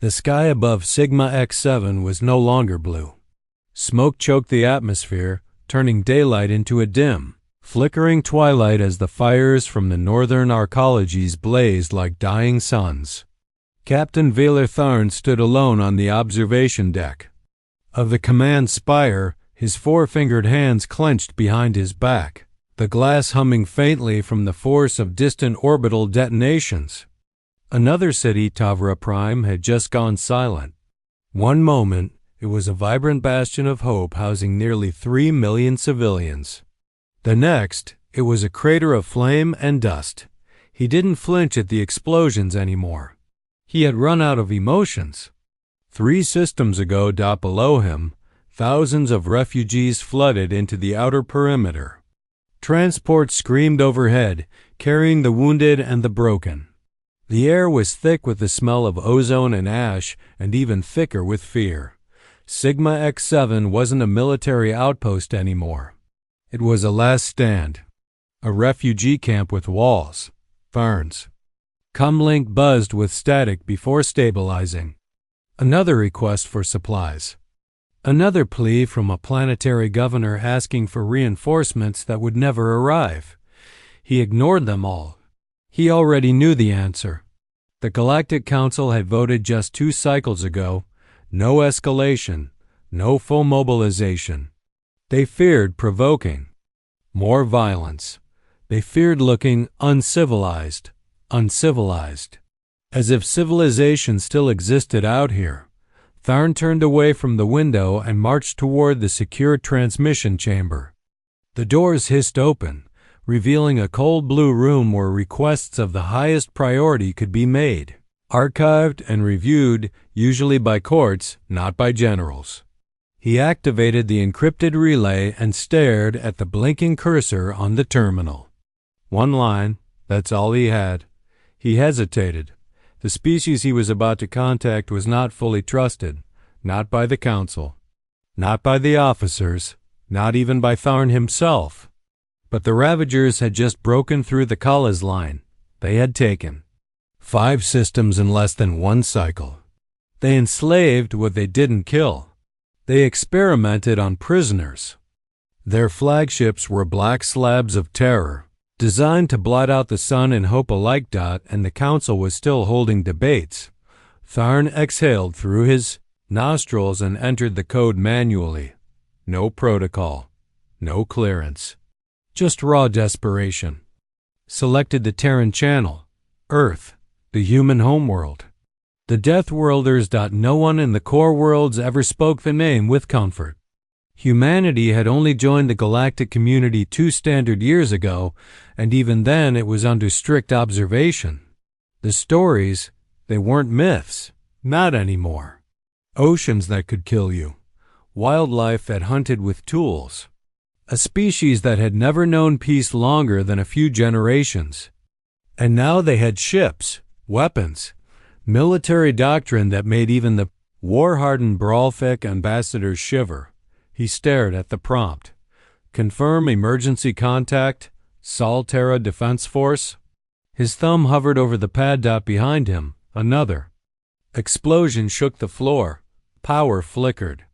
The sky above Sigma X7 was no longer blue. Smoke choked the atmosphere, turning daylight into a dim, flickering twilight as the fires from the northern arcologies blazed like dying suns. Captain Valer Tharn stood alone on the observation deck. Of the command spire, his four-fingered hands clenched behind his back, the glass humming faintly from the force of distant orbital detonations. Another city, Tavra Prime, had just gone silent. One moment, it was a vibrant bastion of hope housing nearly 3 million civilians. The next, it was a crater of flame and dust. He didn't flinch at the explosions anymore. He had run out of emotions. 3 systems ago, below him, thousands of refugees flooded into the outer perimeter. Transports screamed overhead, carrying the wounded and the broken. The air was thick with the smell of ozone and ash, and even thicker with fear. Sigma X7 wasn't a military outpost anymore. It was a last stand. A refugee camp with walls, ferns. Comlink buzzed with static before stabilizing. Another request for supplies. Another plea from a planetary governor asking for reinforcements that would never arrive. He ignored them all. He already knew the answer. The Galactic Council had voted just 2 cycles ago, no escalation, no full mobilization. They feared provoking more violence. They feared looking uncivilized. As if civilization still existed out here. Tharn turned away from the window and marched toward the secure transmission chamber. The doors hissed open, revealing a cold blue room where requests of the highest priority could be made, archived and reviewed, usually by courts, not by generals. He activated the encrypted relay and stared at the blinking cursor on the terminal. 1 line, that's all he had. He hesitated. The species he was about to contact was not fully trusted, not by the Council, not by the officers, not even by Tharn himself. But the Ravagers had just broken through the Kala's line. They had taken 5 systems in less than 1 cycle. They enslaved what they didn't kill. They experimented on prisoners. Their flagships were black slabs of terror, designed to blot out the sun and hope alike. And the Council was still holding debates. Tharn exhaled through his nostrils and entered the code manually. No protocol. No clearance. Just raw desperation. Selected the Terran channel, Earth, the human homeworld. The Deathworlders. No one in the core worlds ever spoke the name with comfort. Humanity had only joined the galactic community 2 standard years ago, and even then it was under strict observation. The stories, they weren't myths, not anymore. Oceans that could kill you. Wildlife that hunted with tools. A species that had never known peace longer than a few generations. And now they had ships, weapons, military doctrine that made even the war-hardened Brawlfic ambassadors shiver. He stared at the prompt. Confirm emergency contact, Terra Defense Force. His thumb hovered over the pad. Behind him, another. Explosion shook the floor. Power flickered.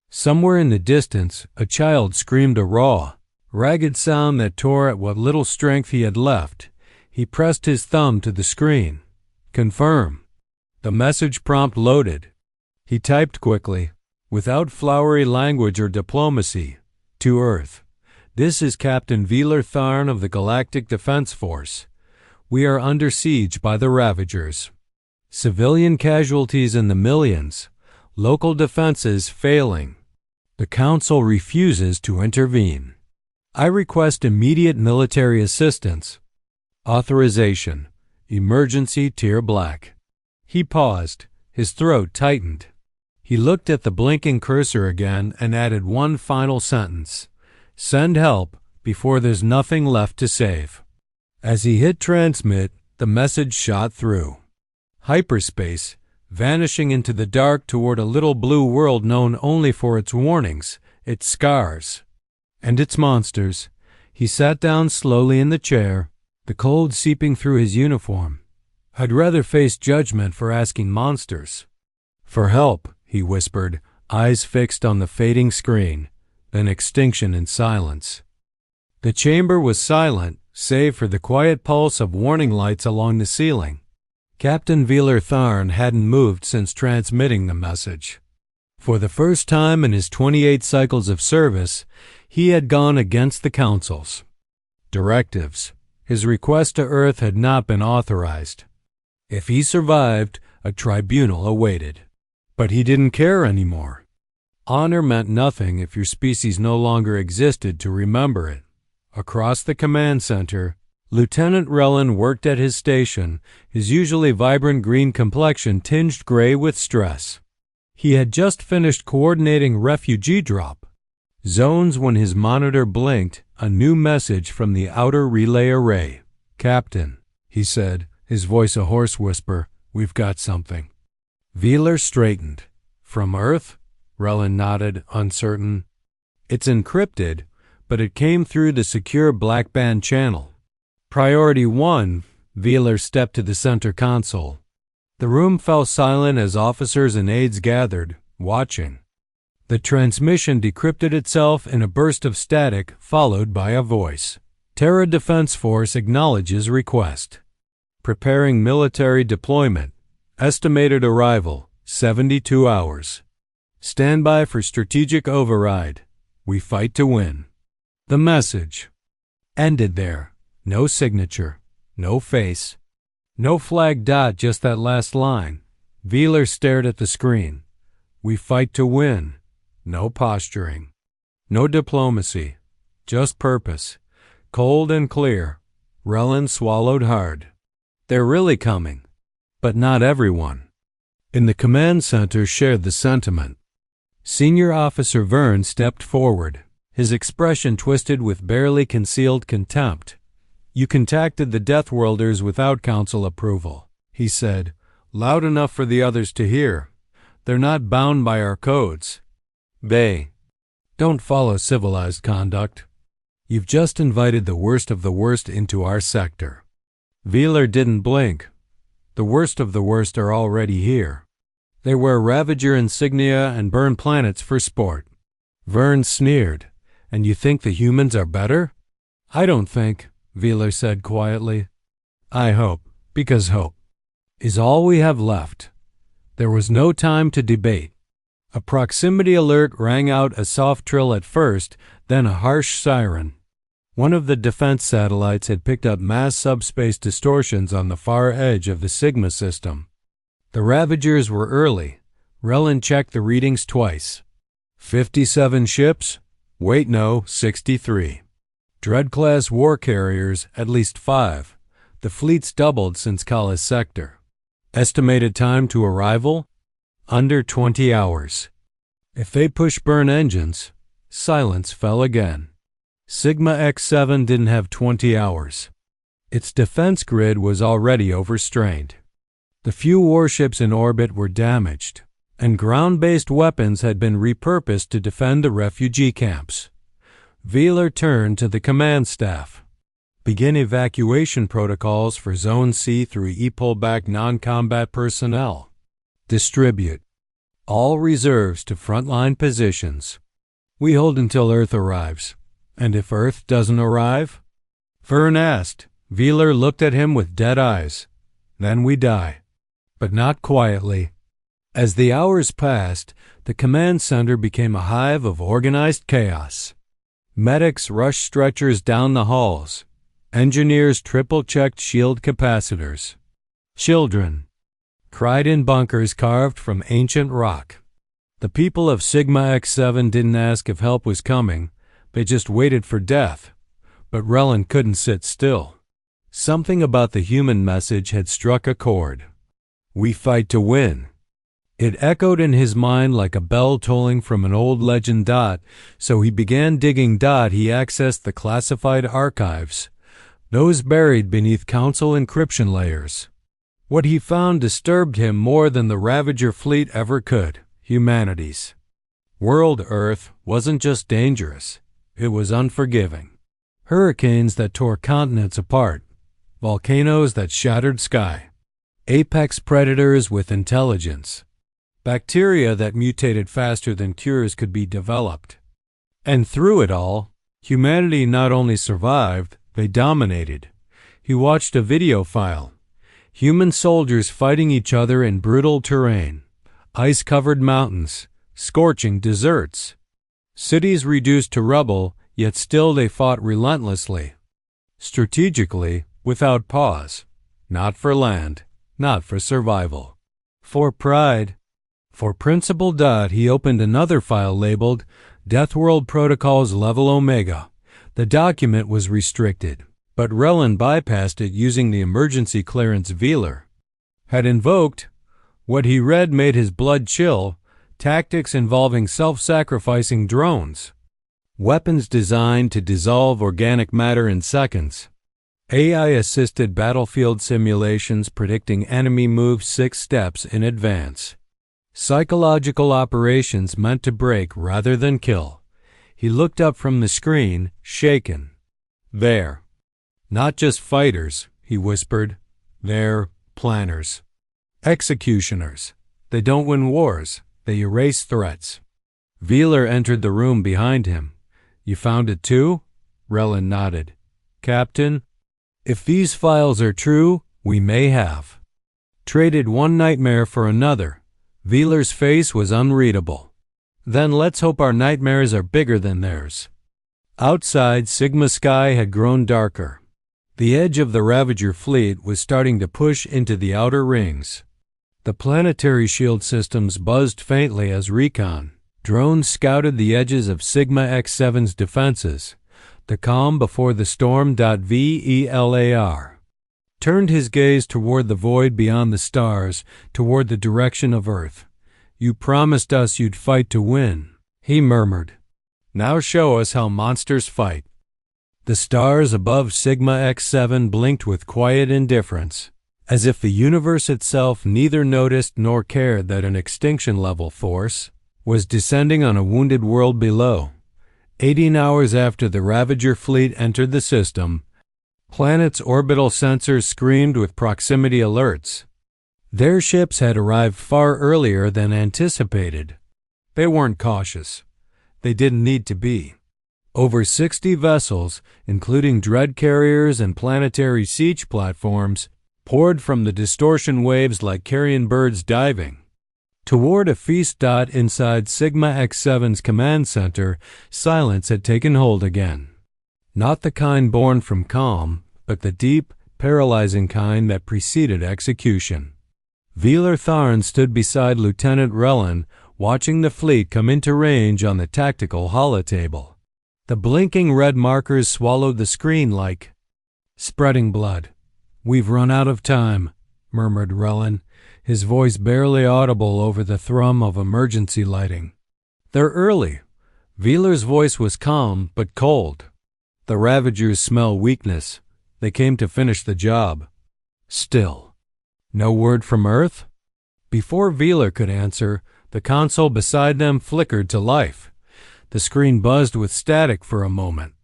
Somewhere in the distance, a child screamed a raw, ragged sound that tore at what little strength he had left. He pressed his thumb to the screen. Confirm. The message prompt loaded. He typed quickly, without flowery language or diplomacy, to Earth. This is Captain Valer Tharn of the Galactic Defense Force. We are under siege by the Ravagers. Civilian casualties in the millions. Local defenses failing. The Council refuses to intervene. I request immediate military assistance. Authorization. Emergency Tier Black. He paused. His throat tightened. He looked at the blinking cursor again and added one final sentence. Send help before there's nothing left to save. As he hit transmit, the message shot through. Hyperspace, vanishing into the dark toward a little blue world known only for its warnings, its scars, and its monsters. He sat down slowly in the chair, the cold seeping through his uniform. I'd rather face judgment for asking monsters. For help, he whispered, eyes fixed on the fading screen, then extinction in silence. The chamber was silent, save for the quiet pulse of warning lights along the ceiling. Captain Wheeler Tharn hadn't moved since transmitting the message. For the first time in his 28 cycles of service, he had gone against the Council's directives. His request to Earth had not been authorized. If he survived, a tribunal awaited. But he didn't care anymore. Honor meant nothing if your species no longer existed to remember it. Across the command center, Lieutenant Relin worked at his station, his usually vibrant green complexion tinged gray with stress. He had just finished coordinating refugee drop zones when his monitor blinked a new message from the outer relay array. "Captain," he said, his voice a hoarse whisper, "we've got something." Wheeler straightened. "From Earth?" Relin nodded, uncertain. "It's encrypted, but it came through the secure black band channel." Priority 1, Wheeler stepped to the center console. The room fell silent as officers and aides gathered, watching. The transmission decrypted itself in a burst of static, followed by a voice. "Terra Defense Force acknowledges request. Preparing military deployment. Estimated arrival, 72 hours. Stand by for strategic override. We fight to win." The message ended there. No signature, no face, no flag dot, just that last line. Wheeler stared at the screen. "We fight to win." No posturing, no diplomacy, just purpose. Cold and clear. Relin swallowed hard. They're really coming. But not everyone. In the command center shared the sentiment. Senior Officer Vern stepped forward, his expression twisted with barely concealed contempt. "You contacted the Deathworlders without Council approval," he said, loud enough for the others to hear. "They're not bound by our codes. They don't follow civilized conduct. You've just invited the worst of the worst into our sector." Wheeler didn't blink. The worst of the worst are already here. They wear Ravager insignia and burn planets for sport. Vern sneered. "And you think the humans are better?" "I don't think," Wheeler said quietly. "I hope, because hope is all we have left." There was no time to debate. A proximity alert rang out, a soft trill at first, then a harsh siren. One of the defense satellites had picked up mass subspace distortions on the far edge of the Sigma system. The Ravagers were early. Relin checked the readings twice. 57 ships? Wait, no, 63. Dread-class war carriers, at least 5. The fleet's doubled since Kala's sector. Estimated time to arrival? Under 20 hours. If they push burn engines, silence fell again. Sigma X7 didn't have 20 hours. Its defense grid was already overstrained. The few warships in orbit were damaged, and ground-based weapons had been repurposed to defend the refugee camps. Wheeler turned to the command staff. "Begin evacuation protocols for Zone C through E-pullback non-combat personnel. Distribute all reserves to frontline positions. We hold until Earth arrives. And if Earth doesn't arrive?" Vern asked. Wheeler looked at him with dead eyes. "Then we die." But not quietly. As the hours passed, the command center became a hive of organized chaos. Medics rushed stretchers down the halls. Engineers triple-checked shield capacitors. Children cried in bunkers carved from ancient rock. The people of Sigma X7 didn't ask if help was coming. They just waited for death. But Relin couldn't sit still. Something about the human message had struck a chord. "We fight to win." It echoed in his mind like a bell tolling from an old legend. So he began digging. He accessed the classified archives, those buried beneath Council encryption layers. What he found disturbed him more than the Ravager fleet ever could. Humanity's world, Earth, wasn't just dangerous. It was unforgiving. Hurricanes that tore continents apart. Volcanoes that shattered sky. Apex predators with intelligence. bacteria that mutated faster than cures could be developed. And through it all, humanity not only survived, they dominated. He watched a video file. Human soldiers fighting each other in brutal terrain. Ice-covered mountains, scorching deserts. Cities reduced to rubble, yet still they fought relentlessly. Strategically, without pause. Not for land, not for survival. For pride. For principle. He opened another file labeled Deathworld Protocols Level Omega. The document was restricted, but Relin bypassed it using the emergency clearance Wheeler had invoked. What he read made his blood chill. Tactics involving self-sacrificing drones. Weapons designed to dissolve organic matter in seconds. AI-assisted battlefield simulations predicting enemy moves 6 steps in advance. Psychological operations meant to break rather than kill. He looked up from the screen, shaken. There. Not just fighters, he whispered. They're planners. Executioners. They don't win wars. They erase threats. Wheeler entered the room behind him. You found it too? Relin nodded. Captain, if these files are true, we may have traded one nightmare for another. Wheeler's face was unreadable. Then let's hope our nightmares are bigger than theirs. Outside, Sigma sky had grown darker. The edge of the Ravager fleet was starting to push into the outer rings. The planetary shield systems buzzed faintly as recon drones scouted the edges of Sigma X7's defenses. The calm before the storm. Velar turned his gaze toward the void beyond the stars, toward the direction of Earth. You promised us you'd fight to win, he murmured. Now show us how monsters fight. The stars above Sigma X7 blinked with quiet indifference, as if the universe itself neither noticed nor cared that an extinction-level force was descending on a wounded world below. 18 hours after the Ravager fleet entered the system, planet's orbital sensors screamed with proximity alerts. Their ships had arrived far earlier than anticipated. They weren't cautious. They didn't need to be. Over 60 vessels, including dread carriers and planetary siege platforms, poured from the distortion waves like carrion birds diving. Toward a feast. Inside Sigma X7's command center, silence had taken hold again. Not the kind born from calm, but the deep, paralyzing kind that preceded execution. Wheeler Tharn stood beside Lieutenant Relin, watching the fleet come into range on the tactical holotable. The blinking red markers swallowed the screen like spreading blood. We've run out of time, murmured Relin, his voice barely audible over the thrum of emergency lighting. They're early. Wheeler's voice was calm but cold. The Ravagers smell weakness. They came to finish the job. Still. No word from Earth? Before Wheeler could answer, the console beside them flickered to life. The screen buzzed with static for a moment,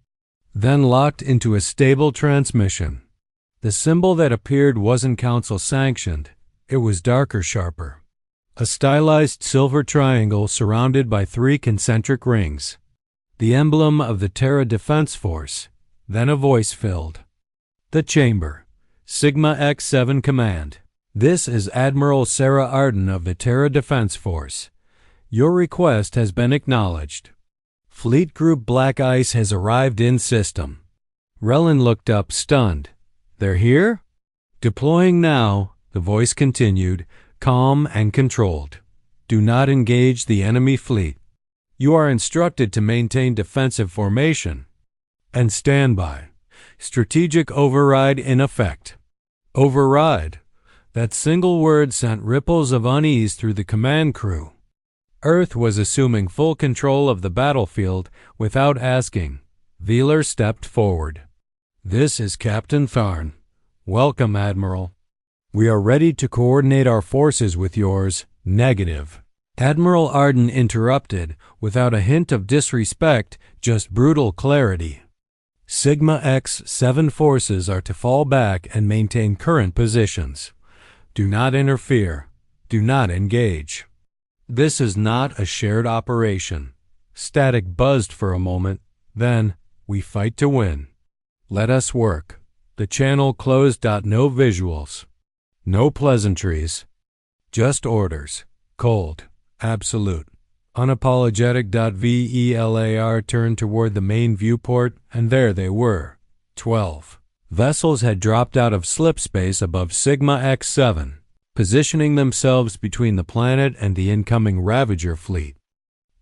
then locked into a stable transmission. The symbol that appeared wasn't council-sanctioned. It was darker, sharper. A stylized silver triangle surrounded by 3 concentric rings. The emblem of the Terra Defense Force. Then a voice filled the chamber. Sigma X7 Command. This is Admiral Sarah Arden of the Terra Defense Force. Your request has been acknowledged. Fleet Group Black Ice has arrived in system. Relin looked up, stunned. They're here? Deploying now, the voice continued, calm and controlled. Do not engage the enemy fleet. You are instructed to maintain defensive formation and stand by. Strategic override in effect. Override. That single word sent ripples of unease through the command crew. Earth was assuming full control of the battlefield without asking. Wheeler stepped forward. This is Captain Tharn. Welcome, Admiral. We are ready to coordinate our forces with yours. Negative. Admiral Arden interrupted, without a hint of disrespect, just brutal clarity. Sigma X7 forces are to fall back and maintain current positions. Do not interfere. Do not engage. This is not a shared operation. Static buzzed for a moment. Then, we fight to win. Let us work. The channel closed. No visuals. No pleasantries. Just orders. Cold. Absolute. Unapologetic. VELAR turned toward the main viewport, and there they were. 12 vessels had dropped out of slip space above Sigma X7, positioning themselves between the planet and the incoming Ravager fleet.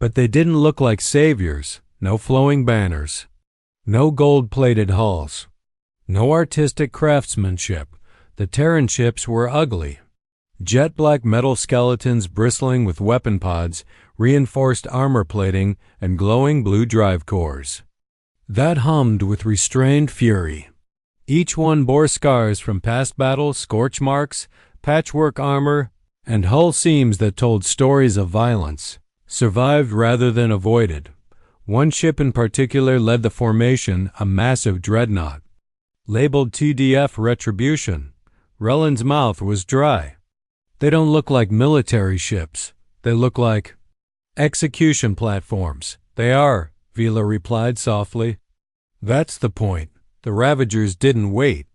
But they didn't look like saviors. No flowing banners. No gold-plated hulls. No artistic craftsmanship. The Terran ships were ugly. Jet-black metal skeletons bristling with weapon pods, reinforced armor plating, and glowing blue drive cores that hummed with restrained fury. Each one bore scars from past battles, scorch marks, patchwork armor, and hull seams that told stories of violence, survived rather than avoided. One ship in particular led the formation, a massive dreadnought. Labeled TDF Retribution, Rellen's mouth was dry. They don't look like military ships. They look like execution platforms. They are, Vila replied softly. That's the point. The Ravagers didn't wait.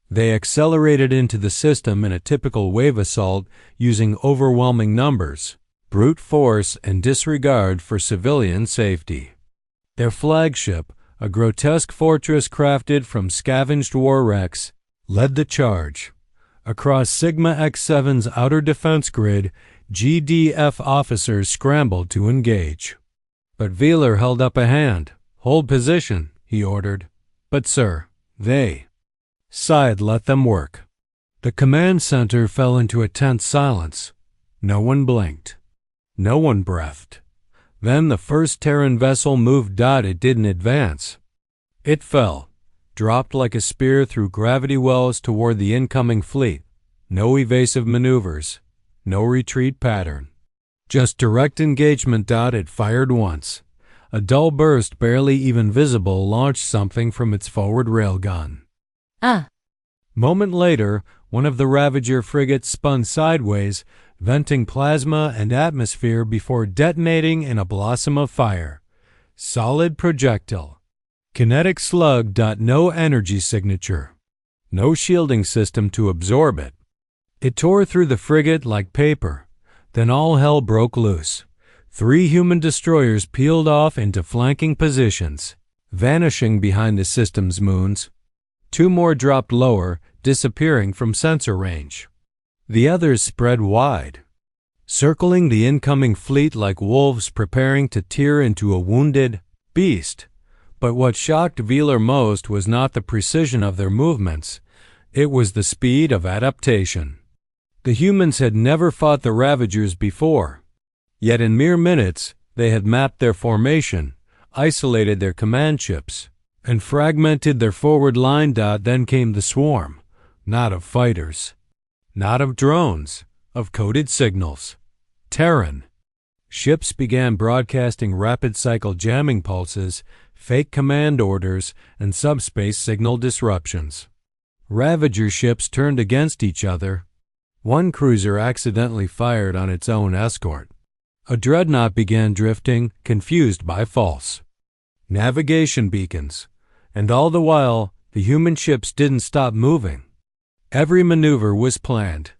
They accelerated into the system in a typical wave assault using overwhelming numbers, brute force, and disregard for civilian safety. Their flagship, a grotesque fortress crafted from scavenged war wrecks, led the charge. Across Sigma X7's outer defense grid, GDF officers scrambled to engage. But Wheeler held up a hand. Hold position, he ordered. But sir, they. Side let them work. The command center fell into a tense silence. No one blinked. No one breathed. Then the first Terran vessel moved. It didn't advance. It fell, dropped like a spear through gravity wells toward the incoming fleet. No evasive maneuvers. No retreat pattern. Just direct engagement. It fired once. A dull burst, barely even visible, launched something from its forward railgun. Moment later, one of the Ravager frigates spun sideways, venting plasma and atmosphere before detonating in a blossom of fire. Solid projectile. Kinetic slug. No energy signature. No shielding system to absorb it. It tore through the frigate like paper. Then all hell broke loose. 3 human destroyers peeled off into flanking positions, vanishing behind the system's moons. 2 more dropped lower, disappearing from sensor range. The others spread wide, circling the incoming fleet like wolves preparing to tear into a wounded beast. But what shocked Wheeler most was not the precision of their movements. It was the speed of adaptation. The humans had never fought the Ravagers before. Yet in mere minutes, they had mapped their formation, isolated their command ships, and fragmented their forward line. Then came the swarm, not of fighters, not of drones, of coded signals. Terran. Ships began broadcasting rapid cycle jamming pulses, fake command orders, and subspace signal disruptions. Ravager ships turned against each other. One cruiser accidentally fired on its own escort. A dreadnought began drifting, confused by false navigation beacons, and all the while, the human ships didn't stop moving. Every maneuver was planned,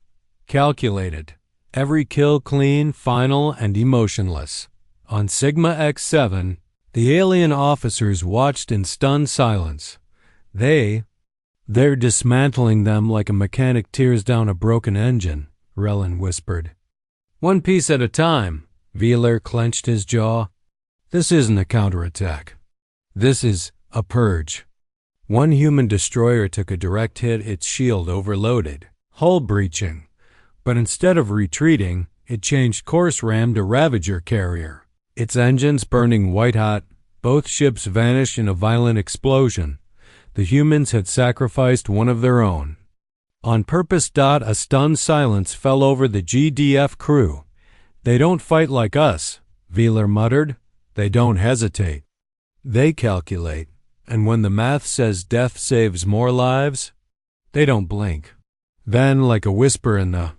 calculated, every kill clean, final, and emotionless. On Sigma X7, the alien officers watched in stunned silence. They're dismantling them like a mechanic tears down a broken engine, Rellen whispered. One piece at a time. Wheeler clenched his jaw. This isn't a counterattack. This is a purge. One human destroyer took a direct hit, its shield overloaded, hull breaching. But instead of retreating, it changed course, rammed a Ravager carrier. Its engines burning white-hot, both ships vanished in a violent explosion. The humans had sacrificed one of their own. On purpose. A stunned silence fell over the GDF crew. They don't fight like us, Wheeler muttered. They don't hesitate. They calculate. And when the math says death saves more lives, they don't blink. Then, like a whisper in the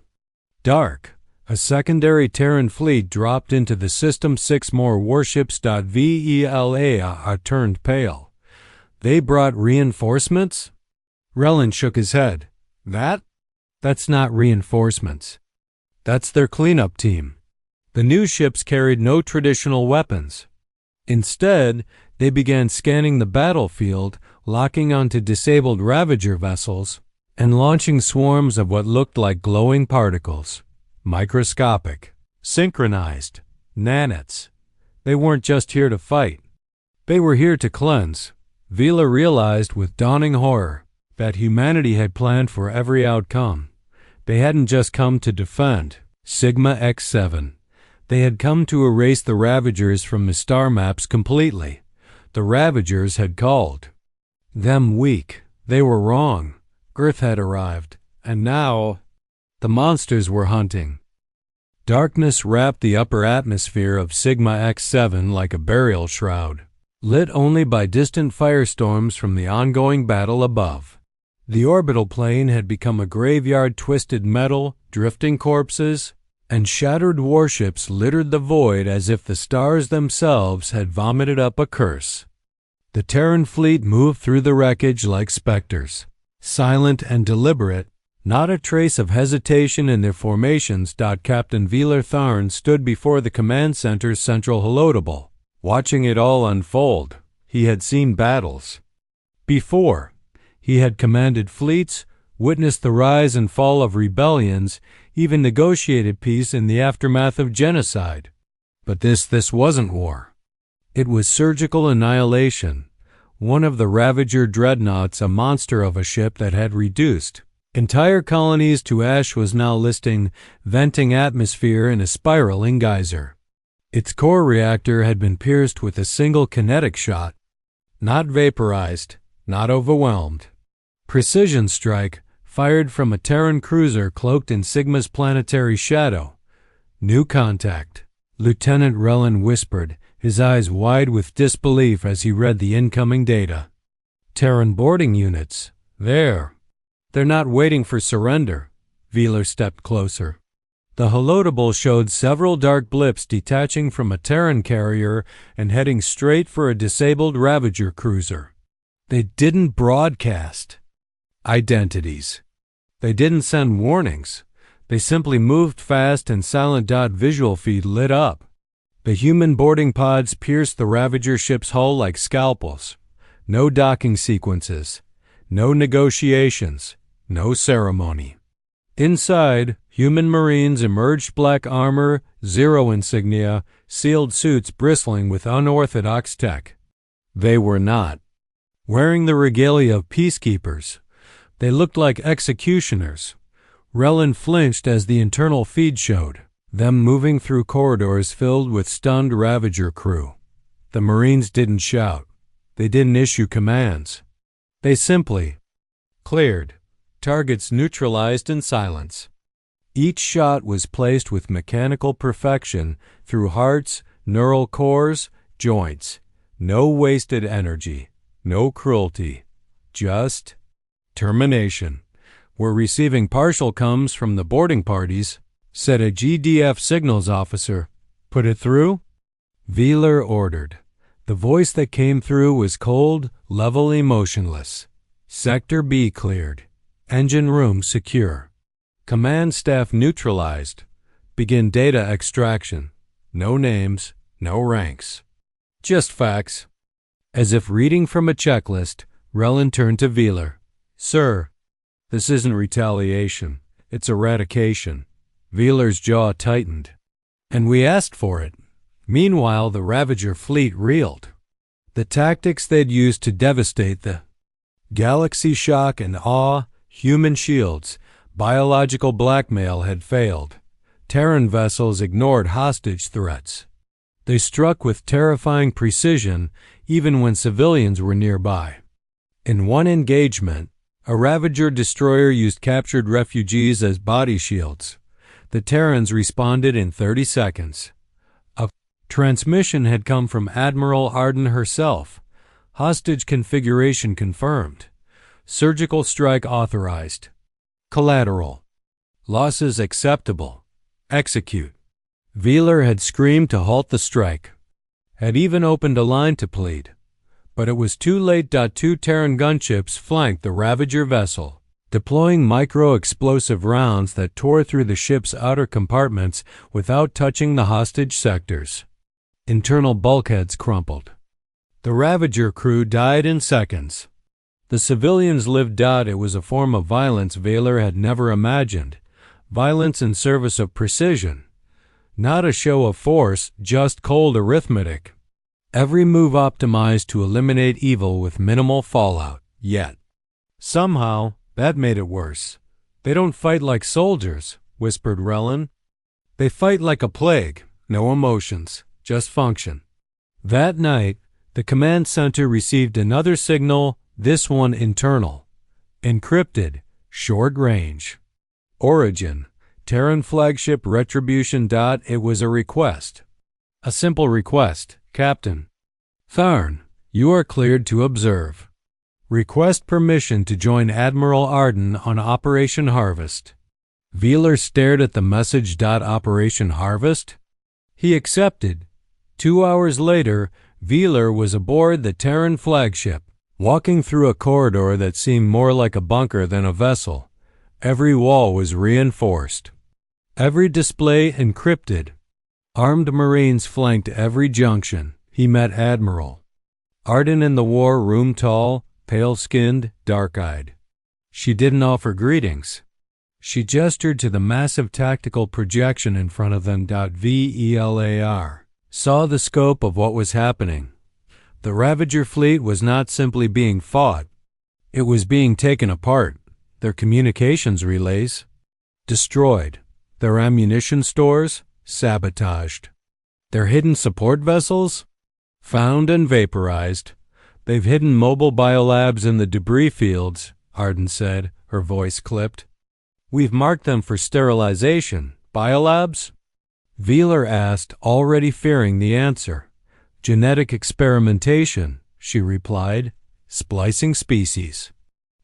dark, A secondary Terran fleet dropped into the system. 6 more warships. Vela turned pale. They brought reinforcements? Relin shook his head. That's not reinforcements. That's their cleanup team. The new ships carried no traditional weapons. Instead, they began scanning the battlefield, locking onto disabled Ravager vessels, and launching swarms of what looked like glowing particles. Microscopic, synchronized, nanites. They weren't just here to fight. They were here to cleanse. Vila realized with dawning horror that humanity had planned for every outcome. They hadn't just come to defend Sigma X7. They had come to erase the Ravagers from the star maps completely. The Ravagers had called them weak. They were wrong. Earth had arrived, and now the monsters were hunting. Darkness wrapped the upper atmosphere of Sigma X7 like a burial shroud, lit only by distant firestorms from the ongoing battle above. The orbital plane had become a graveyard. Twisted metal, drifting corpses, and shattered warships littered the void as if the stars themselves had vomited up a curse. The Terran fleet moved through the wreckage like specters, silent and deliberate, not a trace of hesitation in their formations. Captain Velar Tharn stood before the command center's central holotable, watching it all unfold. He had seen battles before. He had commanded fleets, witnessed the rise and fall of rebellions, even negotiated peace in the aftermath of genocide. But this wasn't war. It was surgical annihilation. One of the Ravager dreadnoughts, a monster of a ship that had reduced entire colonies to ash, was now venting atmosphere in a spiraling geyser. Its core reactor had been pierced with a single kinetic shot. Not vaporized, not overwhelmed. Precision strike, fired from a Terran cruiser cloaked in Sigma's planetary shadow. New contact, Lieutenant Relin whispered, his eyes wide with disbelief as he read the incoming data. Terran boarding units. They're not waiting for surrender. Velar stepped closer. The holotable showed several dark blips detaching from a Terran carrier and heading straight for a disabled Ravager cruiser. They didn't broadcast identities. They didn't send warnings. They simply moved fast and silent. Visual feed lit up. The human boarding pods pierced the Ravager ship's hull like scalpels. No docking sequences. No negotiations. No ceremony. Inside, human Marines emerged, black armor, zero insignia, sealed suits bristling with unorthodox tech. They were not wearing the regalia of peacekeepers. They looked like executioners. Relin flinched as the internal feed showed them moving through corridors filled with stunned Ravager crew. The Marines didn't shout. They didn't issue commands. They simply cleared. Targets neutralized in silence. Each shot was placed with mechanical perfection through hearts, neural cores, joints. No wasted energy. No cruelty. Just termination. We're receiving partial comms from the boarding parties, said a GDF signals officer. Put it through? Velar ordered. The voice that came through was cold, level, emotionless. Sector B cleared. Engine room secure. Command staff neutralized. Begin data extraction. No names, no ranks. Just facts. As if reading from a checklist, Relin turned to Velar. Sir, this isn't retaliation. It's eradication. Velar's jaw tightened. And we asked for it. Meanwhile, the Ravager fleet reeled. The tactics they'd used to devastate the galaxy, shock and awe, human shields, biological blackmail had failed. Terran vessels ignored hostage threats. They struck with terrifying precision even when civilians were nearby. In one engagement, a Ravager destroyer used captured refugees as body shields. The Terrans responded in 30 seconds. A transmission had come from Admiral Arden herself. Hostage configuration confirmed. Surgical strike authorized. Collateral. Losses acceptable. execute. Wheeler had screamed to halt the strike, had even opened a line to plead. But it was too late. Two Terran gunships flanked the Ravager vessel, deploying micro-explosive rounds that tore through the ship's outer compartments without touching the hostage sectors. Internal bulkheads crumpled. The Ravager crew died in seconds. The civilians lived. It was a form of violence Wheeler had never imagined. Violence in service of precision. Not a show of force, just cold arithmetic. Every move optimized to eliminate evil with minimal fallout. Yet, somehow, that made it worse. They don't fight like soldiers, whispered Relin. They fight like a plague. No emotions, just function. That night, the command center received another signal, this one internal. Encrypted, short range. Origin, Terran flagship Retribution. It was a request. A simple request. Captain Tharn, you are cleared to observe. Request permission to join Admiral Arden on Operation Harvest. Wheeler stared at the message. Operation Harvest? He accepted. 2 hours later, Wheeler was aboard the Terran flagship, walking through a corridor that seemed more like a bunker than a vessel. Every wall was reinforced. Every display encrypted. Armed Marines flanked every junction. He met Admiral Arden in the war room, tall, pale-skinned, dark-eyed. She didn't offer greetings. She gestured to the massive tactical projection in front of them. Wheeler saw the scope of what was happening. The Ravager fleet was not simply being fought. It was being taken apart. Their communications relays destroyed. Their ammunition stores sabotaged. Their hidden support vessels found and vaporized. They've hidden mobile biolabs in the debris fields, Arden said, her voice clipped. We've marked them for sterilization. Biolabs? Wheeler asked, already fearing the answer. Genetic experimentation, she replied. Splicing species.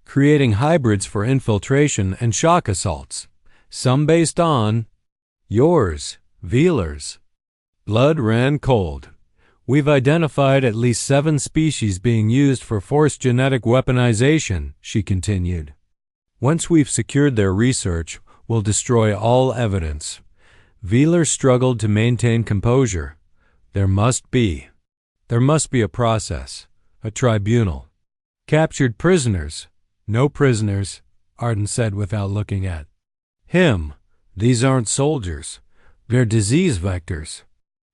Creating hybrids for infiltration and shock assaults. Some based on yours. Wheeler's blood ran cold. We've identified at least 7 species being used for forced genetic weaponization, she continued. Once we've secured their research, we'll destroy all evidence. Wheeler struggled to maintain composure. There must be a process, a tribunal. Captured prisoners. No prisoners, Arden said without looking at him. These aren't soldiers. They're disease vectors.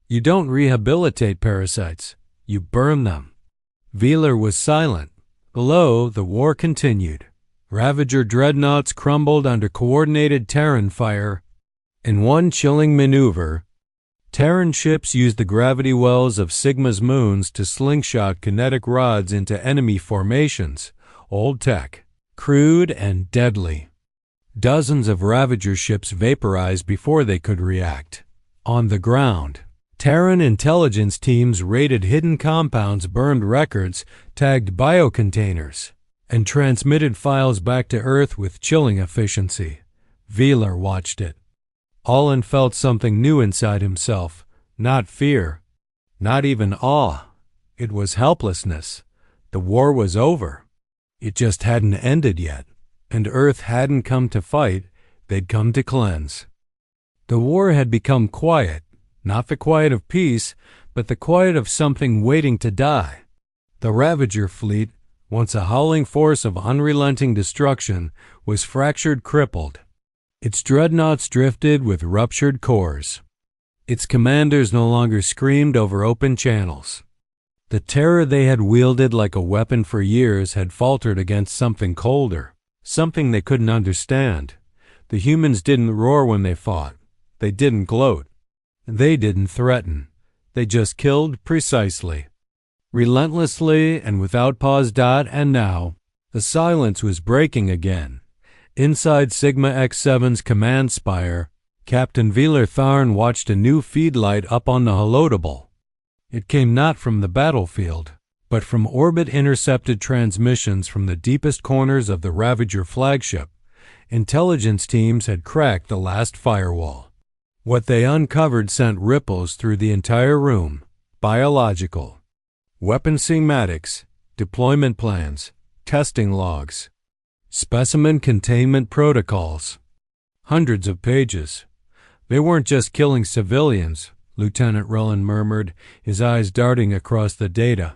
You don't rehabilitate parasites. You burn them. Wheeler was silent. Below, the war continued. Ravager dreadnoughts crumbled under coordinated Terran fire. In one chilling maneuver, Terran ships used the gravity wells of Sigma's moons to slingshot kinetic rods into enemy formations. Old tech. Crude and deadly. Dozens of Ravager ships vaporized before they could react. On the ground, Terran intelligence teams raided hidden compounds, burned records, tagged biocontainers, and transmitted files back to Earth with chilling efficiency. Wheeler watched it. Allen felt something new inside himself. Not fear. Not even awe. It was helplessness. The war was over. It just hadn't ended yet. And Earth hadn't come to fight, they'd come to cleanse. The war had become quiet, not the quiet of peace, but the quiet of something waiting to die. The Ravager fleet, once a howling force of unrelenting destruction, was fractured, crippled. Its dreadnoughts drifted with ruptured cores. Its commanders no longer screamed over open channels. The terror they had wielded like a weapon for years had faltered against something colder. Something they couldn't understand. The humans didn't roar when they fought. They didn't gloat. They didn't threaten. They just killed precisely. Relentlessly and without pause. And now, the silence was breaking again. Inside Sigma X7's command spire, Captain Wheeler Tharn watched a new feed light up on the holotable. It came not from the battlefield, but from orbit-intercepted transmissions from the deepest corners of the Ravager flagship. Intelligence teams had cracked the last firewall. What they uncovered sent ripples through the entire room. Biological. Weapon schematics, deployment plans, testing logs, specimen containment protocols. Hundreds of pages. They weren't just killing civilians, Lieutenant Relin murmured, his eyes darting across the data.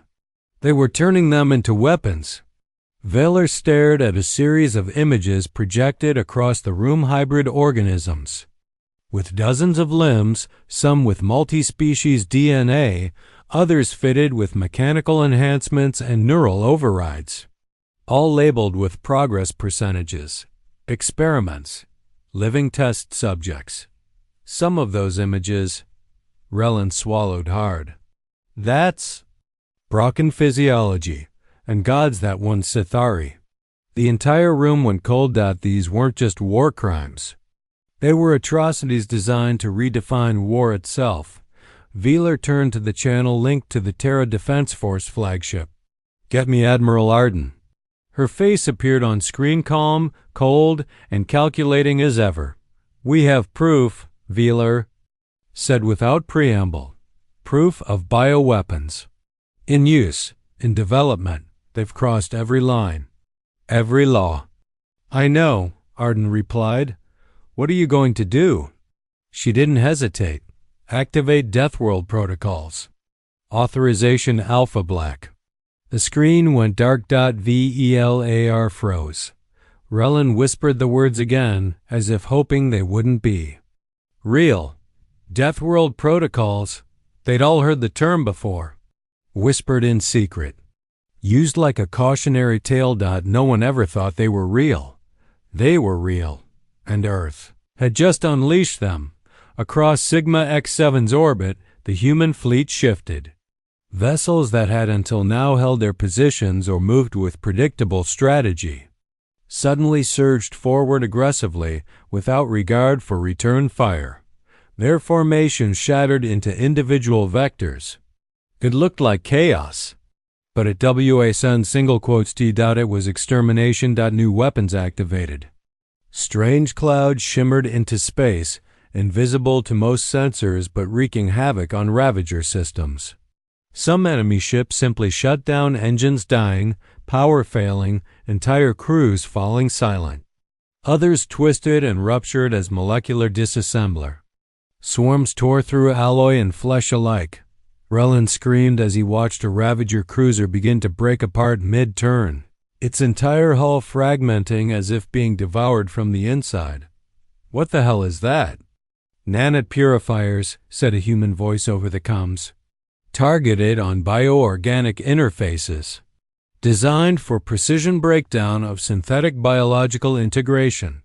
They were turning them into weapons. Velar stared at a series of images projected across the room. Hybrid organisms. With dozens of limbs, some with multi-species DNA, others fitted with mechanical enhancements and neural overrides. All labeled with progress percentages. Experiments. Living test subjects. Some of those images, Relin swallowed hard. That's Brocken physiology, and gods that one Sithari. The entire room went cold. These weren't just war crimes. They were atrocities designed to redefine war itself. Velar turned to the channel linked to the Terra Defense Force flagship. Get me Admiral Arden. Her face appeared on screen, calm, cold, and calculating as ever. We have proof, Velar said without preamble. Proof of bioweapons. In use, in development, they've crossed every line. Every law. I know, Arden replied. What are you going to do? She didn't hesitate. Activate Deathworld protocols. Authorization Alpha Black. The screen went dark. Velar froze. Relin whispered the words again, as if hoping they wouldn't be. Real. Deathworld protocols. They'd all heard the term before. Whispered in secret. Used like a cautionary tale. No one ever thought they were real. They were real. And Earth had just unleashed them. Across Sigma X7's orbit, the human fleet shifted. Vessels that had until now held their positions or moved with predictable strategy suddenly surged forward aggressively without regard for return fire. Their formation shattered into individual vectors. It looked like chaos. But at WASN it was extermination. New weapons activated. Strange clouds shimmered into space, invisible to most sensors but wreaking havoc on Ravager systems. Some enemy ships simply shut down, engines dying, power failing, entire crews falling silent. Others twisted and ruptured as molecular disassembler. Swarms tore through alloy and flesh alike. Relin screamed as he watched a Ravager cruiser begin to break apart mid-turn, its entire hull fragmenting as if being devoured from the inside. What the hell is that? Nanite purifiers, said a human voice over the comms. Targeted on bioorganic interfaces. Designed for precision breakdown of synthetic biological integration.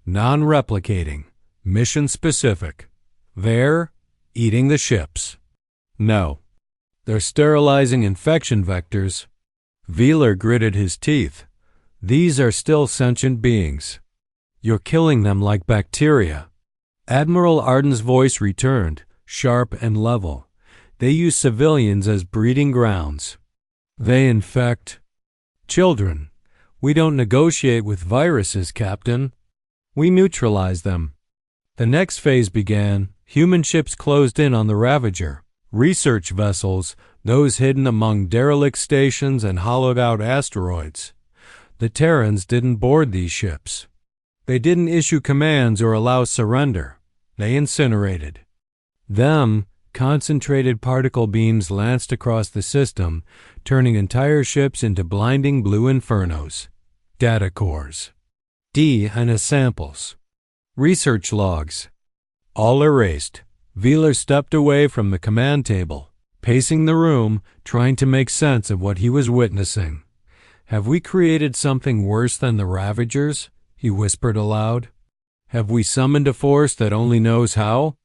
Non-replicating. Mission-specific. They're eating the ships. No. They're sterilizing infection vectors. Velar gritted his teeth. These are still sentient beings. You're killing them like bacteria. Admiral Arden's voice returned, sharp and level. They use civilians as breeding grounds. They infect children. We don't negotiate with viruses, Captain. We neutralize them. The next phase began. Human ships closed in on the Ravager. Research vessels, those hidden among derelict stations and hollowed-out asteroids. The Terrans didn't board these ships. They didn't issue commands or allow surrender. They incinerated. Them, concentrated particle beams lanced across the system, turning entire ships into blinding blue infernos. Data cores. DNA samples. Research logs. All erased. Velar stepped away from the command table, pacing the room, trying to make sense of what he was witnessing. Have we created something worse than the Ravagers? He whispered aloud. Have we summoned a force that only knows how?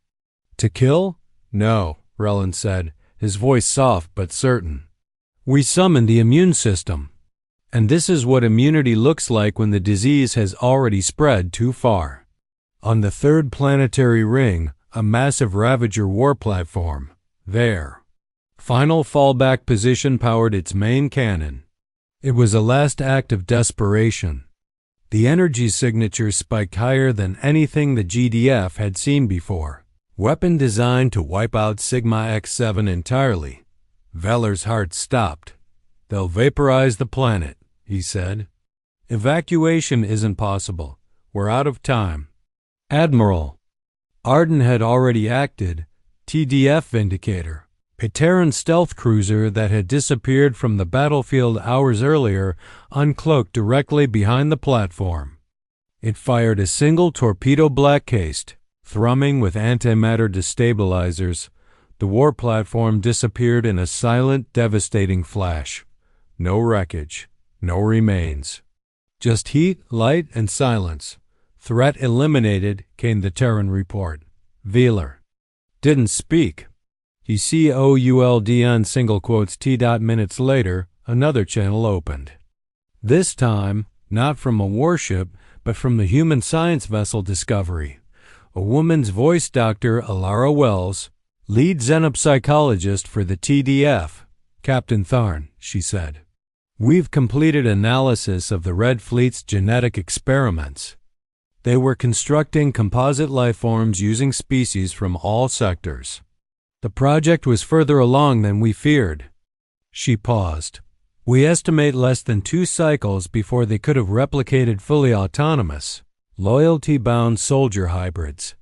To kill? No, Relin said, his voice soft but certain. We summoned the immune system. And this is what immunity looks like when the disease has already spread too far. On the third planetary ring, a massive Ravager war platform. There. Final fallback position powered its main cannon. It was a last act of desperation. The energy signature spiked higher than anything the GDF had seen before. Weapon designed to wipe out Sigma X7 entirely. Veller's heart stopped. They'll vaporize the planet, he said. Evacuation isn't possible. We're out of time. Admiral. Arden had already acted. TDF Vindicator, a Terran stealth cruiser that had disappeared from the battlefield hours earlier, uncloaked directly behind the platform. It fired a single torpedo black-cased, thrumming with antimatter destabilizers. The war platform disappeared in a silent, devastating flash. No wreckage, no remains. Just heat, light, and silence. Threat eliminated, came the Terran report. Veeler didn't speak. He COULDN single quotes T. Minutes later, another channel opened. This time, not from a warship, but from the human science vessel Discovery. A woman's voice, Dr. Alara Wells, lead xenopsychologist for the TDF. Captain Tharn, she said. We've completed analysis of the Red Fleet's genetic experiments. They were constructing composite lifeforms using species from all sectors. The project was further along than we feared. She paused. We estimate less than 2 cycles before they could have replicated fully autonomous, loyalty-bound soldier hybrids,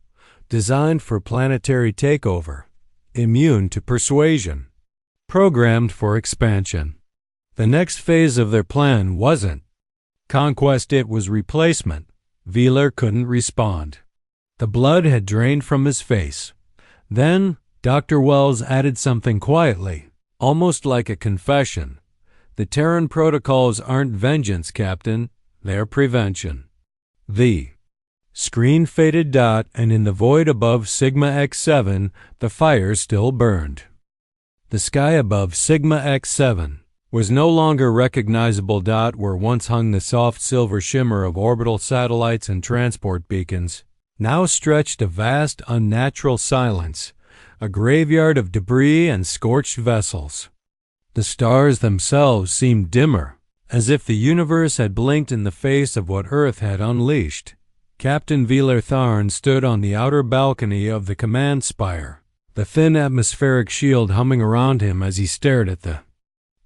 designed for planetary takeover, immune to persuasion, programmed for expansion. The next phase of their plan wasn't conquest, it was replacement. Veeler couldn't respond. The blood had drained from his face. Then Dr. Wells added something quietly, almost like a confession. The Terran protocols aren't vengeance, Captain. They're prevention. The screen faded dot, and in the void above Sigma X7, the fire still burned. The sky above Sigma X7 was no longer recognizable dot where once hung the soft silver shimmer of orbital satellites and transport beacons. Now stretched a vast, unnatural silence, a graveyard of debris and scorched vessels. The stars themselves seemed dimmer, as if the universe had blinked in the face of what Earth had unleashed. Captain Veeler Tharn stood on the outer balcony of the command spire, the thin atmospheric shield humming around him as he stared at the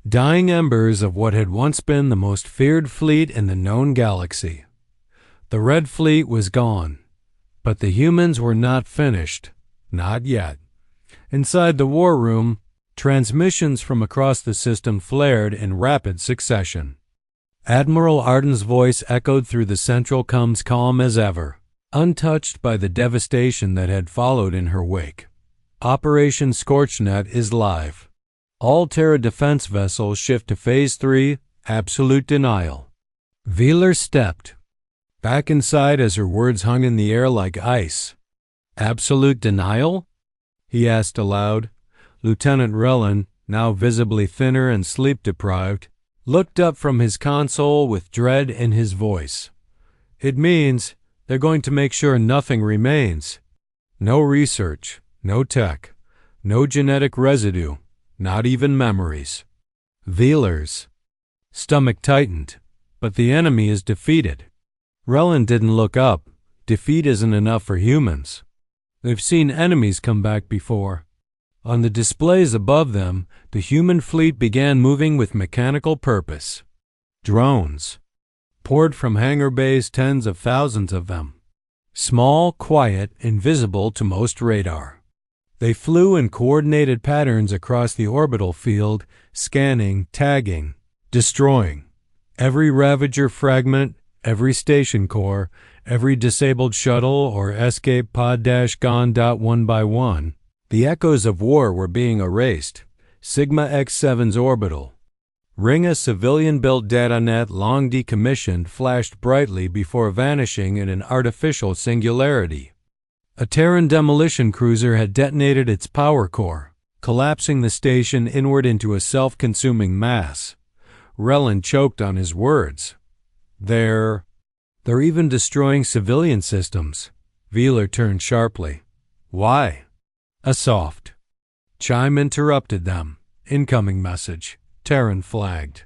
dying embers of what had once been the most feared fleet in the known galaxy. The Red Fleet was gone, but the humans were not finished. Not yet. Inside the war room, transmissions from across the system flared in rapid succession. Admiral Arden's voice echoed through the central comms calm as ever, untouched by the devastation that had followed in her wake. Operation Scorchnet is live. All Terra Defense vessels shift to Phase 3, absolute denial. Veeler stepped back inside as her words hung in the air like ice. Absolute denial? He asked aloud. Lieutenant Relin, now visibly thinner and sleep-deprived, looked up from his console with dread in his voice. It means they're going to make sure nothing remains. No research, no tech, no genetic residue. Not even memories. Veeler's stomach tightened, but the enemy is defeated. Relin didn't look up. Defeat isn't enough for humans. They've seen enemies come back before. On the displays above them, the human fleet began moving with mechanical purpose. Drones poured from hangar bays, tens of thousands of them. Small, quiet, invisible to most radar. They flew in coordinated patterns across the orbital field, scanning, tagging, destroying. Every Ravager fragment, every station core, every disabled shuttle or escape pod gone. One by one, the echoes of war were being erased. Sigma X7's orbital ring, a civilian-built datanet long decommissioned, flashed brightly before vanishing in an artificial singularity. A Terran demolition cruiser had detonated its power core, collapsing the station inward into a self-consuming mass. Relin choked on his words. They're even destroying civilian systems. Veeler turned sharply. Why? A soft chime interrupted them. Incoming message. Terran flagged.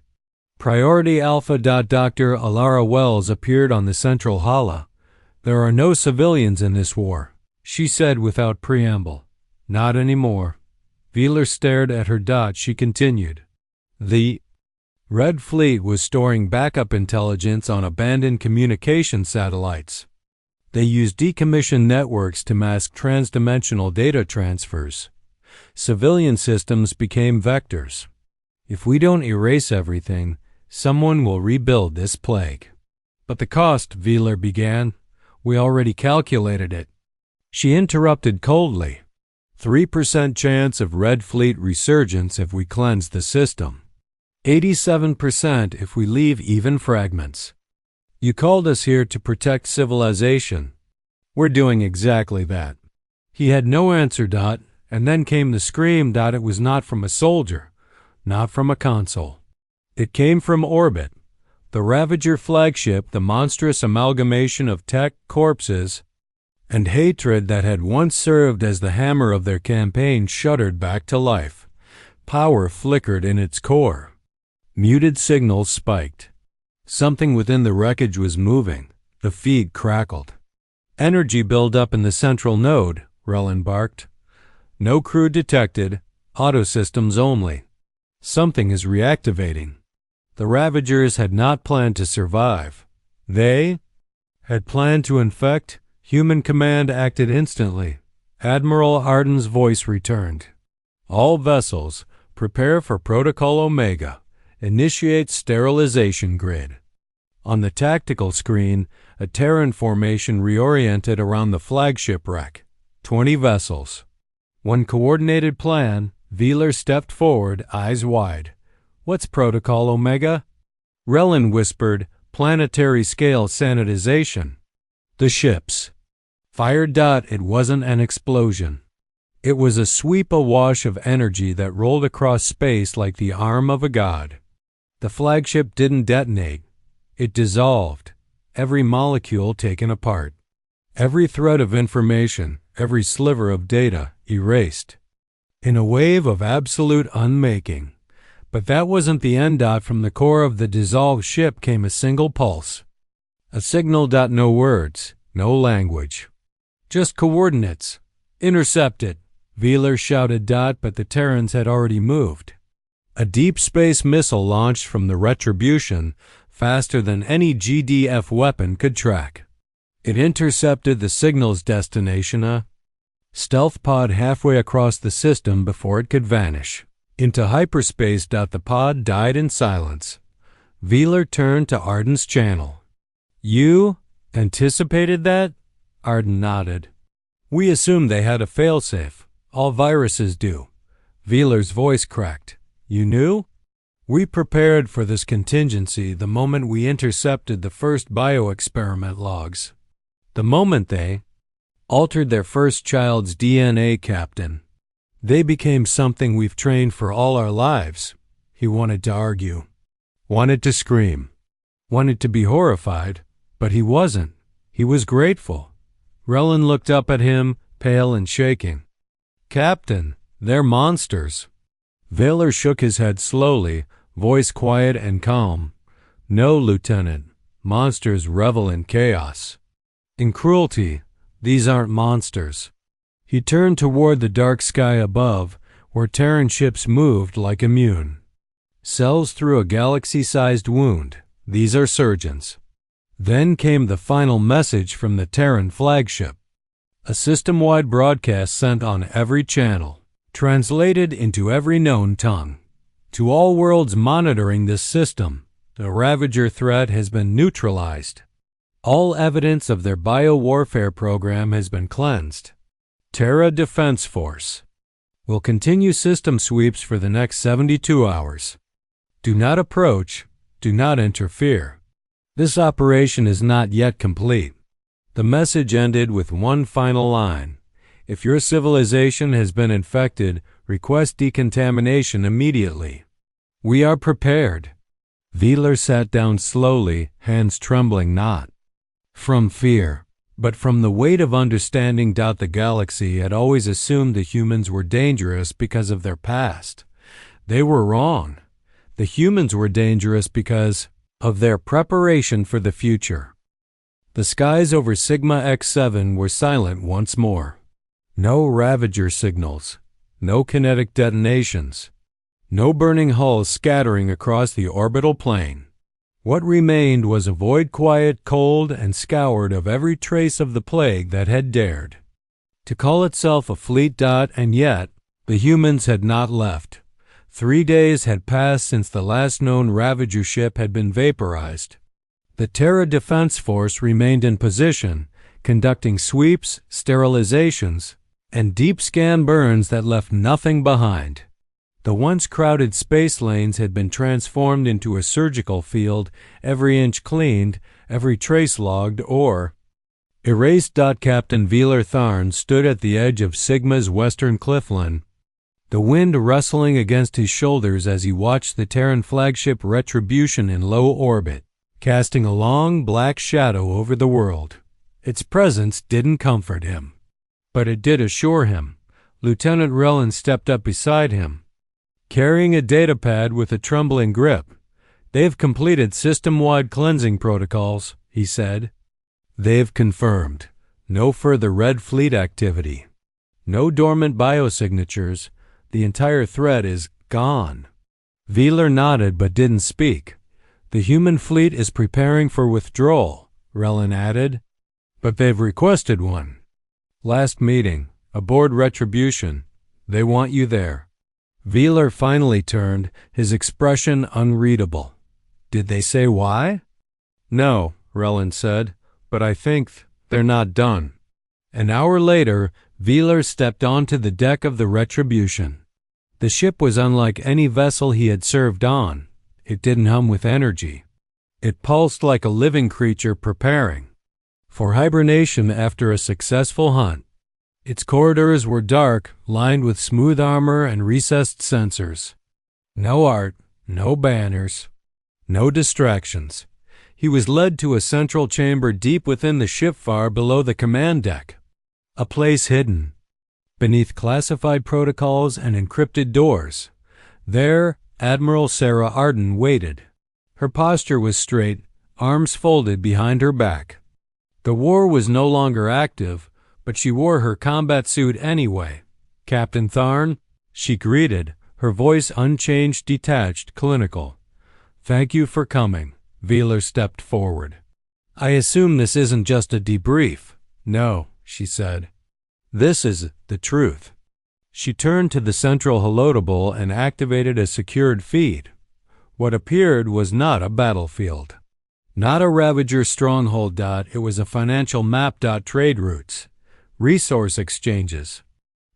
Priority Alpha. Dr. Alara Wells appeared on the central hala. There are no civilians in this war. she said without preamble. Not anymore. Veeler stared at her. She continued. The Red Fleet was storing backup intelligence on abandoned communication satellites. They used decommissioned networks to mask transdimensional data transfers. Civilian systems became vectors. If we don't erase everything, someone will rebuild this plague. But the cost, Veeler began. We already calculated it. She interrupted coldly. 3% chance of Red Fleet resurgence if we cleanse the system. 87% if we leave even fragments. You called us here to protect civilization. We're doing exactly that. He had no answer. And then came the scream. It was not from a soldier, not from a console. It came from orbit. The Ravager flagship, the monstrous amalgamation of tech, corpses, and hatred that had once served as the hammer of their campaign, shuddered back to life. Power flickered in its core. Muted signals spiked. Something within the wreckage was moving. The feed crackled. Energy built up in the central node, Relin barked. No crew detected, auto systems only. Something is reactivating. The Ravagers had not planned to survive. They had planned to infect. Human command acted instantly. Admiral Arden's voice returned. All vessels, prepare for Protocol Omega. Initiate sterilization grid. On the tactical screen, a Terran formation reoriented around the flagship wreck. 20 vessels. One coordinated plan. Veeler stepped forward, eyes wide. What's Protocol Omega? Relin whispered, planetary-scale sanitization. The ships. Fired. It wasn't an explosion. It was a sweep awash of energy that rolled across space like the arm of a god. The flagship didn't detonate. It dissolved, every molecule taken apart. Every thread of information, every sliver of data, erased. In a wave of absolute unmaking. But that wasn't the end. From the core of the dissolved ship came a single pulse. A signal. No words, no language. Just coordinates. Intercepted, Veeler shouted. But the Terrans had already moved. A deep space missile launched from the Retribution, faster than any GDF weapon could track. It intercepted the signal's destination, a stealth pod halfway across the system before it could vanish. Into hyperspace. The pod died in silence. Veeler turned to Arden's channel. You anticipated that? Arden nodded. We assumed they had a failsafe. All viruses do. Veeler's voice cracked. You knew? We prepared for this contingency the moment we intercepted the first bioexperiment logs. The moment they altered their first child's DNA, Captain. They became something we've trained for all our lives. He wanted to argue. Wanted to scream. Wanted to be horrified, but he wasn't. He was grateful. Relin looked up at him, pale and shaking. Captain, they're monsters. Veeler shook his head slowly, voice quiet and calm. No, Lieutenant. Monsters revel in chaos. In cruelty. These aren't monsters. He turned toward the dark sky above, where Terran ships moved like immune. Cells through a galaxy-sized wound. These are surgeons. Then came the final message from the Terran flagship. A system-wide broadcast sent on every channel, translated into every known tongue. To all worlds monitoring this system, the Ravager threat has been neutralized. All evidence of their biowarfare program has been cleansed. Terra Defense Force will continue system sweeps for the next 72 hours. Do not approach, do not interfere. This operation is not yet complete. The message ended with one final line. If your civilization has been infected, request decontamination immediately. We are prepared. Veeler sat down slowly, hands trembling not from fear, but from the weight of understanding. The galaxy had always assumed the humans were dangerous because of their past. They were wrong. The humans were dangerous because of their preparation for the future. The skies over Sigma X7 were silent once more. No Ravager signals, no kinetic detonations, no burning hulls scattering across the orbital plane. What remained was a void quiet, cold, and scoured of every trace of the plague that had dared to call itself a fleet. And yet, the humans had not left. 3 days had passed since the last known Ravager ship had been vaporized. The Terra Defense Force remained in position, conducting sweeps, sterilizations, and deep scan burns that left nothing behind. The once crowded space lanes had been transformed into a surgical field, every inch cleaned, every trace logged or erased. Captain Wheeler Tharn stood at the edge of Sigma's western cliffline, the wind rustling against his shoulders as he watched the Terran flagship Retribution in low orbit, casting a long black shadow over the world. Its presence didn't comfort him, but it did assure him. Lieutenant Rellin stepped up beside him, carrying a datapad with a trembling grip. "They've completed system-wide cleansing protocols," he said. "They've confirmed no further Red Fleet activity, no dormant biosignatures. The entire threat is gone." Wheeler nodded but didn't speak. "The human fleet is preparing for withdrawal," Rellin added. "But they've requested one. Last meeting, aboard Retribution. They want you there." Wheeler finally turned, his expression unreadable. "Did they say why?" "No," Rellin said, "but I think they're not done." An hour later, Wheeler stepped onto the deck of the Retribution. The ship was unlike any vessel he had served on. It didn't hum with energy. It pulsed like a living creature preparing for hibernation after a successful hunt. Its corridors were dark, lined with smooth armor and recessed sensors. No art, no banners, no distractions. He was led to a central chamber deep within the ship far below the command deck, a place hidden beneath classified protocols and encrypted doors. There, Admiral Sarah Arden waited. Her posture was straight, arms folded behind her back. The war was no longer active, but she wore her combat suit anyway. "Captain Tharn," she greeted, her voice unchanged, detached, clinical. "Thank you for coming." Wheeler stepped forward. "I assume this isn't just a debrief." "No," she said. "This is the truth." She turned to the central holotable and activated a secured feed. What appeared was not a battlefield, not a Ravager stronghold. It was a financial map. Trade routes, resource exchanges,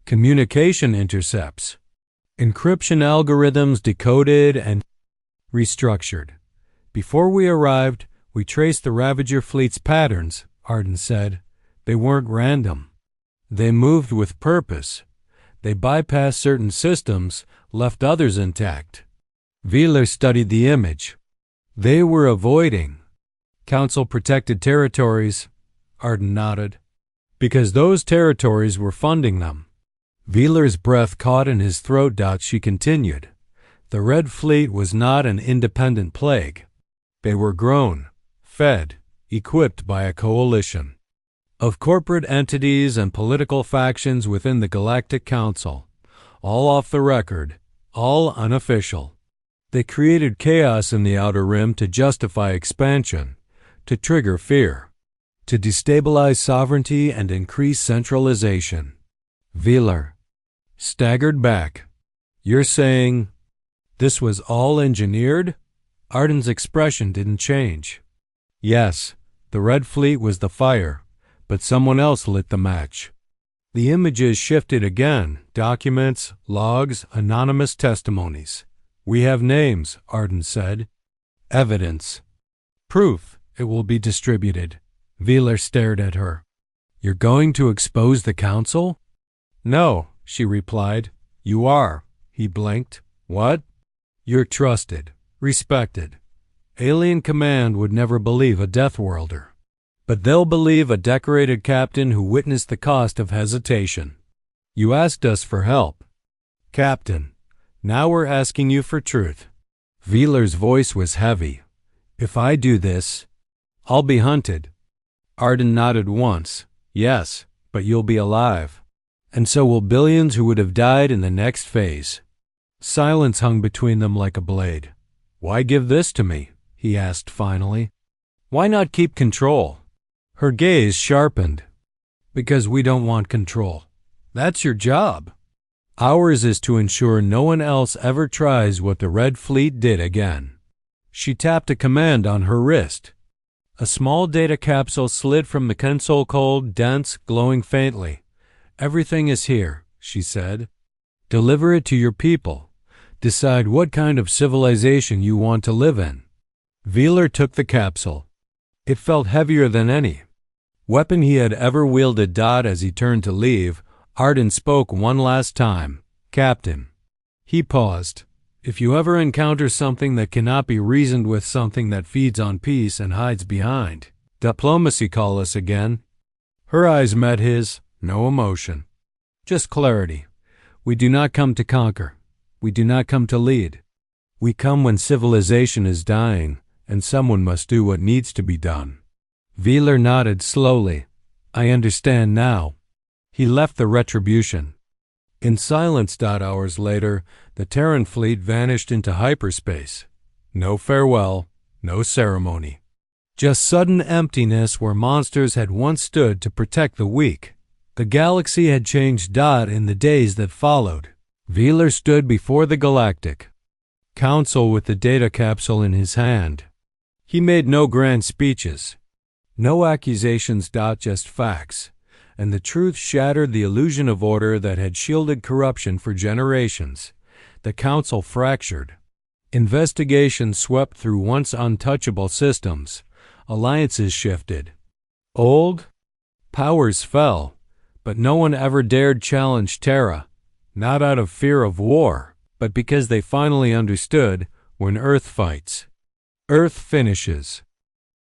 communication intercepts, encryption algorithms decoded and restructured. "Before we arrived, we traced the Ravager fleet's patterns," Arden said. "They weren't random. They moved with purpose. They bypassed certain systems, left others intact." Wheeler studied the image. "They were avoiding Council-protected territories," Arden nodded, "because those territories were funding them." Wheeler's breath caught in his throat. She continued. "The Red Fleet was not an independent plague. They were grown, fed, equipped by a coalition of corporate entities and political factions within the Galactic Council, all off the record, all unofficial. They created chaos in the Outer Rim to justify expansion, to trigger fear, to destabilize sovereignty and increase centralization." Wheeler staggered back. "You're saying this was all engineered?" Arden's expression didn't change. "Yes, the Red Fleet was the fire, but someone else lit the match." The images shifted again, documents, logs, anonymous testimonies. "We have names," Arden said. "Evidence. Proof. It will be distributed." Wheeler stared at her. "You're going to expose the Council?" "No," she replied. "You are." He blinked. "What?" "You're trusted, respected. Alien Command would never believe a Deathworlder, but they'll believe a decorated captain who witnessed the cost of hesitation. You asked us for help, Captain. Now we're asking you for truth." Wheeler's voice was heavy. "If I do this, I'll be hunted. Arden nodded once. Yes, but you'll be alive. And so will billions who would have died in the next phase. Silence hung between them like a blade. Why give this to me? He asked finally. Why not keep control? Her gaze sharpened. Because we don't want control. That's your job. Ours is to ensure no one else ever tries what the Red Fleet did again. She tapped a command on her wrist. A small data capsule slid from the console, cold, dense, glowing faintly. Everything is here, she said. Deliver it to your people. Decide what kind of civilization you want to live in. Wheeler took the capsule. It felt heavier than any weapon he had ever wielded. As he turned to leave, Arden spoke one last time. Captain. He paused. If you ever encounter something that cannot be reasoned with, something that feeds on peace and hides behind diplomacy, call us again. Her eyes met his. No emotion. Just clarity. We do not come to conquer. We do not come to lead. We come when civilization is dying, and someone must do what needs to be done. Wheeler nodded slowly. I understand now. He left the Retribution. In silence. Hours later, the Terran fleet vanished into hyperspace. No farewell, no ceremony. Just sudden emptiness where monsters had once stood to protect the weak. The galaxy had changed. In the days that followed, Wheeler stood before the Galactic Council with the data capsule in his hand. He made no grand speeches, no accusations. Just facts. And the truth shattered the illusion of order that had shielded corruption for generations. The council fractured. Investigations swept through once untouchable systems. Alliances shifted. Old powers fell, but no one ever dared challenge Terra, not out of fear of war, but because they finally understood when Earth fights, Earth finishes.